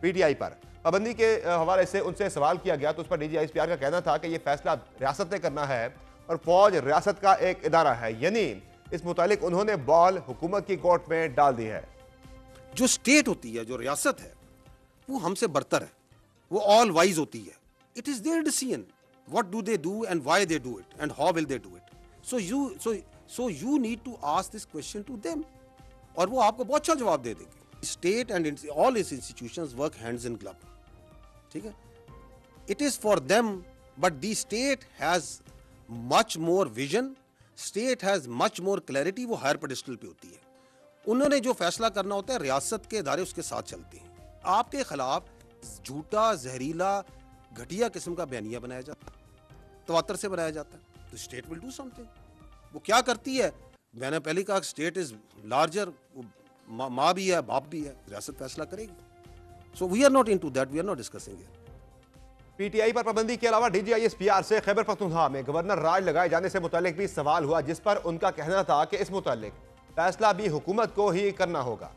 PTI पर। पाबंदी के हवाले से उनसे सवाल किया गया तो उस पर डीजीआईएसपीआर का कहना था कि यह फैसला रियासत ने करना है और फौज रियासत का एक इदारा है, यानी इस मुतालिक उन्होंने बॉल हुकूमत की कोर्ट में डाल दी है। जो स्टेट होती है, जो रियासत है, वो हमसे बरतर है, वो ऑल वाइज होती है। It is their decision what do they do and why they do it and how will they do it. So you need to ask this question to them, और वो आपको बहुत अच्छा जवाब दे देंगे। State and all is institutions work hands in glove, ठीक है। It is for them, but the state has much more vision, state has much more clarity. वो हायर पेडिस्टल पे होती है, उन्होंने जो फैसला करना होता है, रियासत के इदारे उसके साथ चलते हैं। आपके खिलाफ झूठा, जहरीला, घटिया किस्म का बयानिया बनाया जाता है, तवातर से बनाया जाता है, तो स्टेट विल डू समथिंग। वो क्या करती है, मैंने पहले कहा स्टेट इज लार्जर, माँ भी है, बाप भी है, रियासत फैसला करेगी। So we are not into that, we are not discussing it. PTI पर पाबंदी के अलावा डीजीआईएसपीआर से खैबर पख्तूनख्वा में गवर्नर राज लगाए जाने से मुतालिक भी सवाल हुआ, जिस पर उनका कहना था कि इस मुतालिक फैसला भी हुकूमत को ही करना होगा।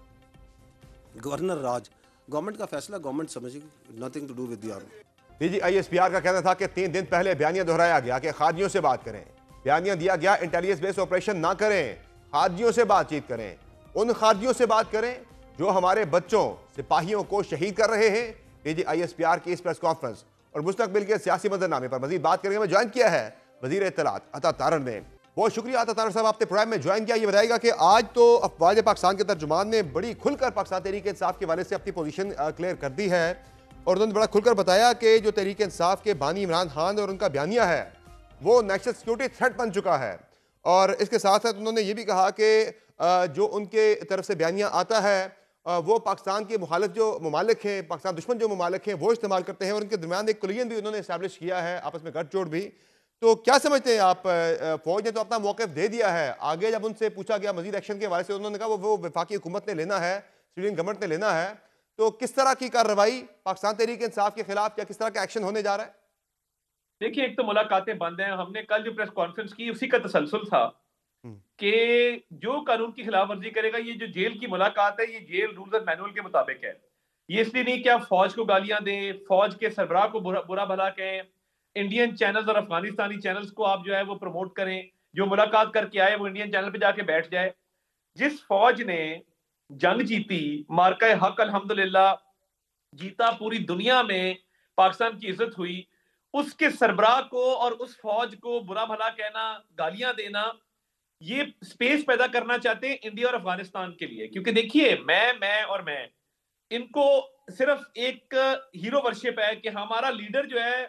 गवर्नर राज, गवर्नमेंट का फैसला गवर्नमेंट समझेगी, nothing to do with the army. DG ISPR का कहना था कि 3 दिन पहले बयानिया दोहराया गया कि खारजियों से बात करें। बयानिया दिया गया इंटेलिजेंस बेस्ड ऑपरेशन ना करें, खारजियों से बातचीत करें, उन खारजियों से बात करें जो हमारे बच्चों, सिपाहियों को शहीद कर रहे हैं। डीजीआईएसपीआर की इस प्रेस कॉन्फ्रेंस और मुस्तकबिल के सियासी मंजरनामे पर मजीद बात करने में ज्वाइन किया है वजीर इत्तलात अता तारड़ ने। बहुत शुक्रिया अता तारड़ साहब, आपने प्रोग्राम में ज्वाइन किया। ये बताएगा कि आज तो अफवाज पाकिस्तान के तर्जुमान ने बड़ी खुलकर पाकिस्तान तहरीक इंसाफ के हवाले से अपनी पोजीशन क्लियर कर दी है और उन्होंने बड़ा खुलकर बताया कि जो तहरीक इंसाफ के बानी इमरान खान और उनका बयानिया है वो नेशनल सिक्योरिटी थ्रेट बन चुका है। और इसके साथ साथ उन्होंने ये भी कहा कि जो उनके तरफ से बयानिया आता है वो पाकिस्तान के मुखालिफ जो ममालिक हैं, पाकिस्तान दुश्मन जो ममालिक हैं, वो इस्तेमाल करते हैं और उनके दरमियान एक कुलियन भी उन्होंने इस्टेब्लिश किया है, आपस में गठजोड़ भी। तो क्या समझते हैं आप, फौज ने तो अपना मौक़िफ़ दे दिया है, आगे जब उनसे पूछा गया मजीद एक्शन के हवाले से उन्होंने कहा वो वफाकी हुकूमत ने लेना है, सिविलियन गवर्नमेंट ने लेना है। तो किस तरह की कार्रवाई पाकिस्तान तहरीक इंसाफ के खिलाफ या किस तरह का एक्शन होने जा रहा है? देखिए, एक तो मुलाकातें बंद हैं। हमने कल जो प्रेस कॉन्फ्रेंस की उसी का तसलसल था कि जो कानून की खिलाफ वर्जी करेगा, ये जो जेल की मुलाकात है, ये जेल रूल्स एंड मैनुअल के मुताबिक है। ये इसलिए नहीं कि आप फौज को गालियां दें, फौज के सरबराह को बुरा भला कहें, इंडियन चैनल्स और अफगानिस्तानी चैनल्स को आप जो है वो प्रमोट करें। जो मुलाकात करके आए वो इंडियन चैनल पे जाके बैठ जाए। जिस फौज ने जंग जीती, मार्का हक अल्हम्दुलिल्लाह जीता, पूरी दुनिया में पाकिस्तान की इज्जत हुई, उसके सरबराह को और उस फौज को बुरा भला कहना, गालियां देना, ये स्पेस पैदा करना चाहते हैं इंडिया और अफगानिस्तान के लिए। क्योंकि देखिए, मैं इनको सिर्फ एक हीरो वर्शिप है कि हमारा लीडर जो है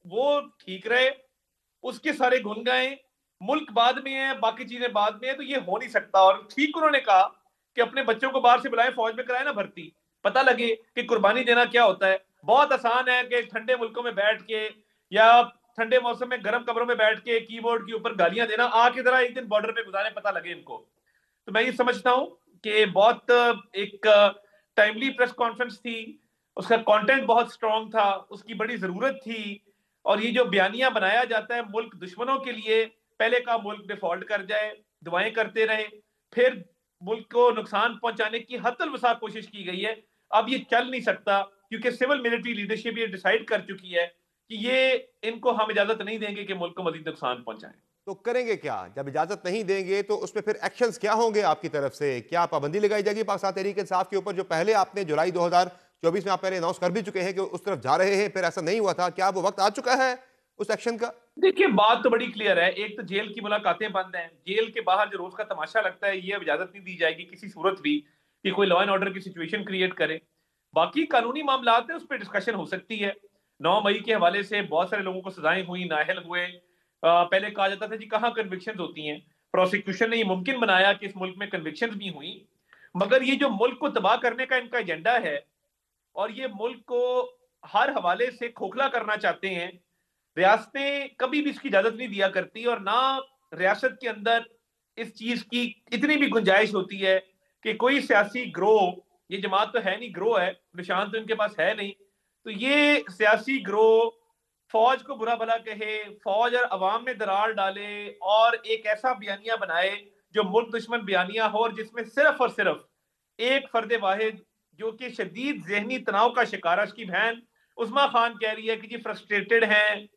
वो ठीक रहे, उसके सारे गुण गाएं, मुल्क बाद में है, बाकी चीजें बाद में है। तो ये हो नहीं सकता। और ठीक उन्होंने कहा कि अपने बच्चों को बाहर से बुलाएं, फौज में कराए ना भर्ती, पता लगे कि कुर्बानी देना क्या होता है। बहुत आसान है कि ठंडे मुल्कों में बैठ के या ठंडे मौसम में गर्म कमरों में बैठ के कीबोर्ड के ऊपर गालियां देना, आके जरा एक दिन बॉर्डर पे गुजारे, पता लगे इनको। तो मैं ये समझता हूं कि बहुत एक टाइमली प्रेस कॉन्फ्रेंस थी, उसका कंटेंट बहुत स्ट्रांग था, उसकी बड़ी जरूरत थी। और ये जो बयानिया बनाया जाता है मुल्क दुश्मनों के लिए, पहले का मुल्क डिफॉल्ट कर जाए, दुआएं करते रहे, फिर मुल्क को नुकसान पहुंचाने की हतल वसा कोशिश की गई है। अब ये चल नहीं सकता क्योंकि सिविल मिलिट्री लीडरशिप ये डिसाइड कर चुकी है कि ये इनको हम इजाजत नहीं देंगे कि मुल्क को मजीद नुकसान पहुंचाएं। तो करेंगे क्या जब इजाजत नहीं देंगे? तो उसमें फिर एक्शंस क्या होंगे आपकी तरफ से? क्या पाबंदी लगाई जाएगी पाकिस्तान तहरीक इंसाफ के ऊपर, जो पहले आपने जुलाई 2024 में आप पहले अनाउंस कर भी चुके हैं कि उस तरफ जा रहे हैं, फिर ऐसा नहीं हुआ था? क्या वो वक्त आ चुका है उस एक्शन का? देखिए, बात तो बड़ी क्लियर है। एक तो जेल की मुलाकातें बंद हैं, जेल के बाहर जो रोज का तमाशा लगता है, ये अब इजाजत नहीं दी जाएगी किसी सूरत भी कि कोई लॉ एंड ऑर्डर की सिचुएशन क्रिएट करे। बाकी कानूनी मामला है, उस पर डिस्कशन हो सकती है। 9 मई के हवाले से बहुत सारे लोगों को सजाएं हुई, नाअहल हुए। पहले कहा जाता था जी कहाँ कन्विक्शन होती हैं, प्रोसिक्यूशन ने ये मुमकिन बनाया कि इस मुल्क में कन्विक्शन भी हुई। मगर ये जो मुल्क को तबाह करने का इनका एजेंडा है और ये मुल्क को हर हवाले से खोखला करना चाहते हैं, रियासतें कभी भी इसकी इजाजत नहीं दिया करती और ना रियासत के अंदर इस चीज की इतनी भी गुंजाइश होती है कि कोई सियासी ग्रोह, ये जमात तो है नहीं, ग्रोह है, निशान तो इनके पास है नहीं, तो ये सियासी ग्रोह फौज को बुरा भला कहे, फौज और अवाम में दरार डाले और एक ऐसा बयानिया बनाए जो मुल्क दुश्मन बयानिया हो और जिसमें सिर्फ और सिर्फ एक फर्द वाहिद जो कि शदीद जहनी तनाव का शिकार है। उसकी बहन उस्मा खान कह रही है कि जी फ्रस्ट्रेटेड हैं,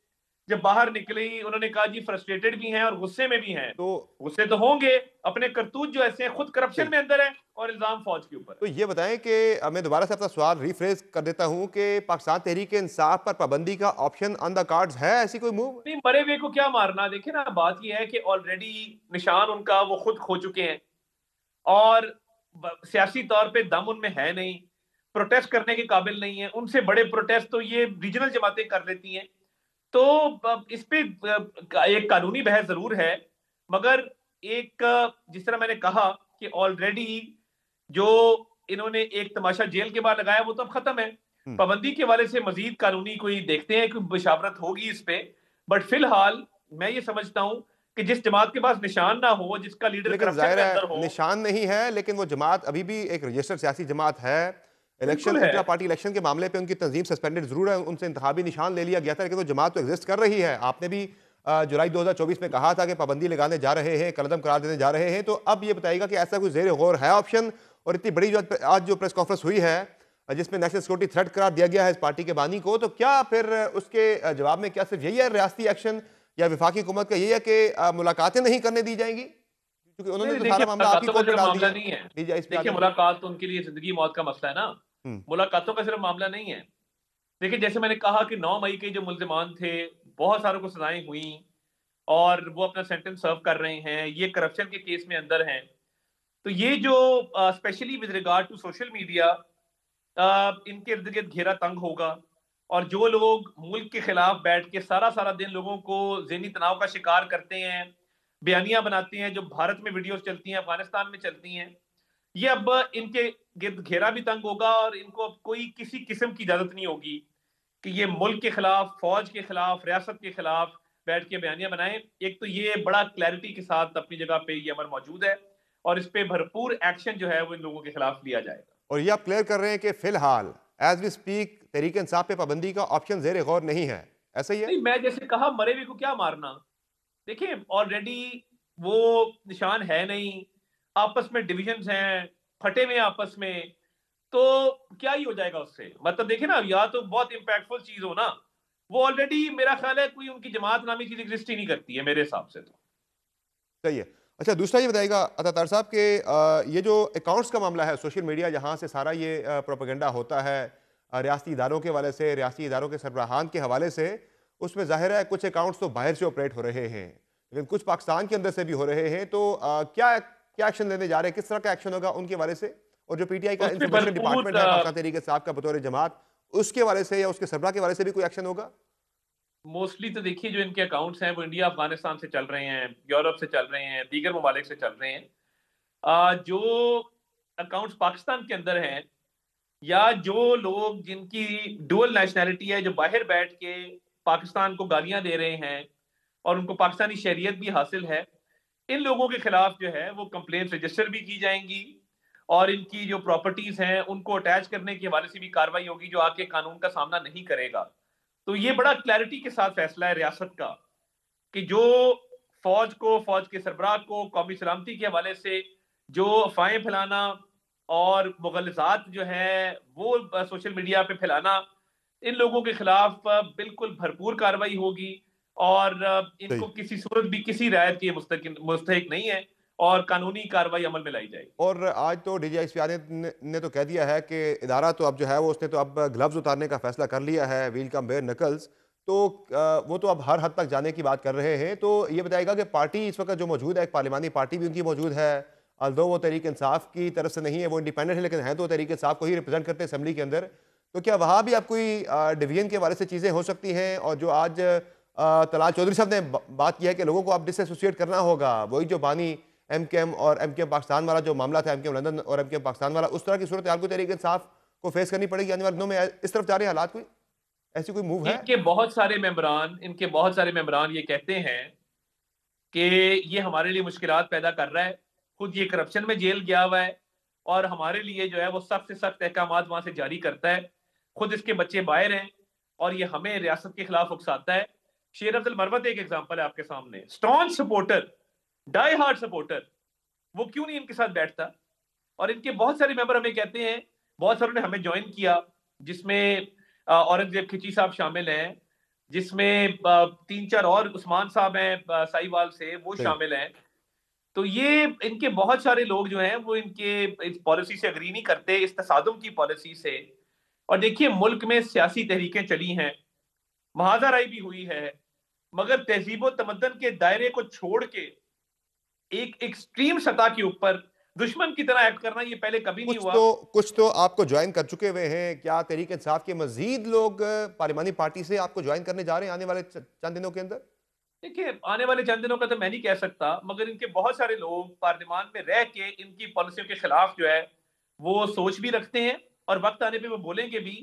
जब बाहर निकली उन्होंने कहा जी फ्रस्ट्रेटेड भी हैं और गुस्से में भी हैं। तो गुस्से तो होंगे, अपने करतूत जो ऐसे हैं, खुद करप्शन सही। में अंदर है और इल्जाम फौज के ऊपर है। तो ये बताएं कि मैं दोबारा से अपना सवाल रिफ्रेज कर देता हूं कि पाकिस्तान तहरीक इंसाफ पर पाबंदी का ऑप्शन ऑन द कार्ड्स है, ऐसी कोई मूव? नहीं, मरे हुए को क्या मारना। देखिए ना, बात यह है कि ऑलरेडी निशान उनका वो खुद खो चुके हैं और सियासी तौर पे दम उनमें है नहीं, प्रोटेस्ट करने के काबिल नहीं है। उनसे बड़े प्रोटेस्ट तो ये रीजनल जमातें कर लेती हैं। तो इस पे एक कानूनी बहस जरूर है, मगर एक जिस तरह मैंने कहा कि ऑलरेडी जो इन्होंने एक तमाशा जेल के बाद लगाया वो तो अब खत्म है। पाबंदी के हवाले से मजीद कानूनी कोई देखते हैं कि मुशावरत होगी इस पे, बट फिलहाल मैं ये समझता हूं कि जिस जमात के पास निशान ना हो, जिसका लीडर लेकिन करप्शन जाहिर में है अंदर हो। निशान नहीं है, लेकिन वो जमात अभी भी एक रजिस्टर्ड सियासी जमात है। इलेक्शन, बिल्कुल है। इंट्रा पार्टी इलेक्शन के मामले पे उनकी तंजीम सस्पेंडेड जरूर है, उनसे इंतखाबी निशान ले लिया गया था, लेकिन वो जमात तो एग्जिस्ट कर रही है। आपने भी जुलाई 2024 में कहा था कि पाबंदी लगाने जा रहे हैं, कलदम करार देने जा रहे हैं। तो अब ये बताइएगा कि ऐसा कोई जेर गौर है ऑप्शन? और इतनी बड़ी जो आज जो प्रेस कॉन्फ्रेंस हुई है जिसमें नेशनल सिक्योरिटी थ्रेट करार दिया गया है इस पार्टी के बानी को, तो क्या फिर उसके जवाब में क्या सिर्फ यही है रियासती एक्शन या विफाकी हुकूमत का यही है कि मुलाकातें नहीं करने दी जाएंगी? क्योंकि उन्होंने नहीं, तो देखिए सारा मामला आप ही मुलाकातों का कोर्ट में सिर्फ डाल मामला दिया नहीं है। DJI पे देखिए आने के। मुलाकात तो उनके लिए जिंदगी मौत का मसला है ना। मुलाकातों का सिर्फ मामला नहीं है। देखिए जैसे मैंने कहा कि 9 मई के जो मुल्जिमान थे, बहुत सारों को सजाएं हुई और वो अपना सेंटेंस सर्व कर रहे हैं, ये करप्शन के केस में अंदर हैं। तो ये जो specially with regard to social media, इनके इर्द गिर्द घेरा तंग होगा और जो लोग मुल्क के खिलाफ बैठ के सारा सारा दिन लोगों को ज़हनी तनाव का शिकार करते हैं, बयानियां बनाते हैं, जो भारत में वीडियोस चलती हैं, अफगानिस्तान में चलती हैं, ये अब इनके गिर्द घेरा भी तंग होगा और इनको अब कोई किसी किस्म की इजाजत नहीं होगी कि ये मुल्क के खिलाफ, फौज के खिलाफ, रियासत के खिलाफ बैठ के बयानियां बनाएं। एक तो ये बड़ा क्लैरिटी के साथ अपनी जगह पे ये अमर मौजूद है और इस पे भरपूर एक्शन जो है वो इन लोगों के खिलाफ लिया जाएगा। और ये आप क्लियर कर रहे हैं कि फिलहाल as we speak Tehreek Insaf पे पाबंदी का ऑप्शन जेर गौर नहीं है, ऐसा ही है? नहीं, मैं जैसे कहा मरे हुए को क्या मारना। देखिए ऑलरेडी वो निशान है नहीं, आपस में डिविजन्स हैं, फटे हुए आपस में, तो क्या ही हो जाएगा उससे। मतलब देखिए ना, या तो बहुत इंपैक्टफुल चीज हो ना, वो ऑलरेडी मेरा ख्याल है कोई उनकी जमात नामी चीज एग्जिस्ट ही नहीं करती है मेरे हिसाब से तो। सही है। अच्छा, दूसरा ये बताइएगा अतातार साहब कि ये जो अकाउंट्स का मामला है, सोशल मीडिया जहाँ से सारा ये प्रोपेगेंडा होता है रियासती इदारों के हवाले से, रियासती इदारों के सरबराहान के हवाले से, उसमें जाहिर है कुछ अकाउंट्स तो बाहर से ऑपरेट हो रहे हैं, लेकिन कुछ पाकिस्तान के अंदर से भी हो रहे हैं। तो क्या क्या एक्शन लेने जा रहे हैं, किस तरह का एक्शन होगा उनके हवाले से? और जो PTI का उस पे इंफॉर्मेशन डिपार्टमेंट है भरपूर पाकिस्तान तहरीक इंसाफ का बतौर जमात, उसके हवाले से या उसके सरबराह के हवाले से भी कोई एक्शन होगा? मोस्टली तो देखिए जो इनके अकाउंट्स हैं वो इंडिया अफगानिस्तान से चल रहे हैं, यूरोप से चल रहे हैं, दीगर ममालिक से चल रहे हैं। जो अकाउंट्स पाकिस्तान के अंदर हैं या जो लोग जिनकी डुअल नेशनैलिटी है, जो बाहर बैठ के पाकिस्तान को गालियां दे रहे हैं और उनको पाकिस्तानी शहरियत भी हासिल है, इन लोगों के खिलाफ जो है वो कंप्लेंट्स रजिस्टर भी की जाएंगी और इनकी जो प्रॉपर्टीज हैं उनको अटैच करने के हवाले से भी कार्रवाई होगी जो आके कानून का सामना नहीं करेगा। तो ये बड़ा क्लैरिटी के साथ फैसला है रियासत का कि जो फौज को, फौज के सरबराह को कौमी सलामती के हवाले से जो अफवाहें फैलाना और मुगलजात जो है वो सोशल मीडिया पे फैलाना, इन लोगों के खिलाफ बिल्कुल भरपूर कार्रवाई होगी और इनको सही। किसी सूरत भी किसी रायत की मुस्तहिक नहीं है और कानूनी कार्रवाई अमल में लाई जाएगी। और आज तो DGI ने तो कह दिया है कि इदारा तो अब जो है वो उसने तो अब ग्लव्स उतारने का फैसला कर लिया है, व्हील कम बेयर नकल्स। तो वो तो अब हर हद तक जाने की बात कर रहे हैं। तो ये बताएगा कि पार्टी इस वक्त जो मौजूद है, एक पार्लिमानी पार्टी भी उनकी मौजूद है, अल्दो वो तहरीक इंसाफ की तरफ से नहीं है, वो इंडिपेंडेंट है, लेकिन है तो तहरीक इंसाफ को ही रिप्रेजेंट करते हैं असेंबली के अंदर। तो क्या वहाँ भी अब कोई डिवीजन के बारे से चीज़ें हो सकती हैं? और जो आज तलाल चौधरी साहब ने बात की है कि लोगों को अब डिसएसोसिएट करना होगा, वही जो बानी MKM और MKM पाकिस्तान वाला जो मामला था, MKM लंदन और MKM पाकिस्तान वाला, उस तरह की सूरत हाल को तहरीक इंसाफ को फेस करनी पड़ेगी आने वाले दिनों में? इस तरफ जा रहे हैं हालात, कोई ऐसी कोई मूव है? इनके बहुत सारे मेंबरान ये कहते हैं कि ये हमारे लिए मुश्किलात पैदा कर रहा है, खुद ये करप्शन में जेल गया हुआ है और हमारे लिए जो है वो सख्त से सख्त अहकामात वहां से जारी करता है, खुद इसके बच्चे बाहर हैं और ये हमें रियासत के खिलाफ उकसाता है। शेर अब्दुल मरवत एक एग्जांपल है आपके सामने, staunch supporter, die hard supporter, वो क्यों नहीं इनके साथ बैठता? और इनके बहुत सारे मेंबर हमें कहते हैं बहुत सारों ने हमें ज्वाइन किया, जिसमें औरंगजेब खिची साहब शामिल हैं, जिसमें 3-4 और उस्मान साहब हैं साहिवाल से, वो सही। शामिल हैं। तो ये इनके बहुत सारे लोग जो हैं वो इनके इस पॉलिसी से अग्री नहीं करते, इस तसादुम की पॉलिसी से। और देखिए मुल्क में सियासी तहरीकें चली हैं, महाजराई भी हुई है, मगर तहजीब व तमद्दन के दायरे को छोड़ के एक एक्सट्रीम सतह के ऊपर दुश्मन की तरह एक्ट करना, ये पहले कभी नहीं हुआ। कुछ तो आपको ज्वाइन कर चुके हुए हैं, क्या तहरीक इंसाफ के मजीद लोग पार्लिमानी पार्टी से आपको ज्वाइन करने जा रहे हैं आने वाले चंद दिनों के अंदर? देखिए आने वाले चंद दिनों का तो मैं नहीं कह सकता, मगर इनके बहुत सारे लोग पार्लियामान में रह के इनकी पॉलिसियों के खिलाफ जो है वो सोच भी रखते हैं, और वक्त आने पे वो बोलेंगे भी।